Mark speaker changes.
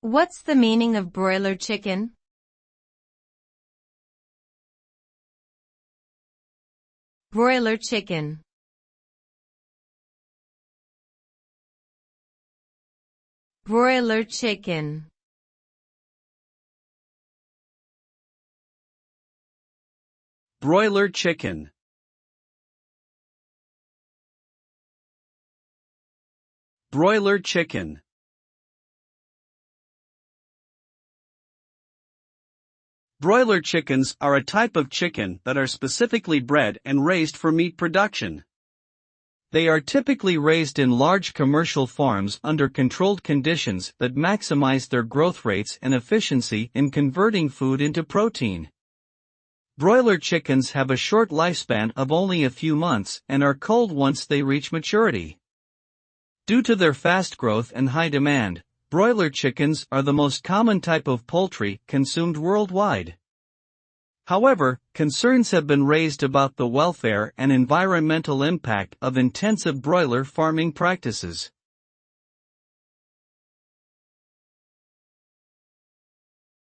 Speaker 1: What's the meaning of broiler chicken? Broiler chicken. Broiler chicken.
Speaker 2: Broiler chicken. Broiler chicken. Broiler chickens are a type of chicken that are specifically bred and raised for meat production. They are typically raised in large commercial farms under controlled conditions that maximize their growth rates and efficiency in converting food into protein. Broiler chickens have a short lifespan of only a few months and are culled once they reach maturity. Due to their fast growth and high demand, broiler chickens are the most common type of poultry consumed worldwide. However, concerns have been raised about the welfare and environmental impact of intensive broiler farming practices.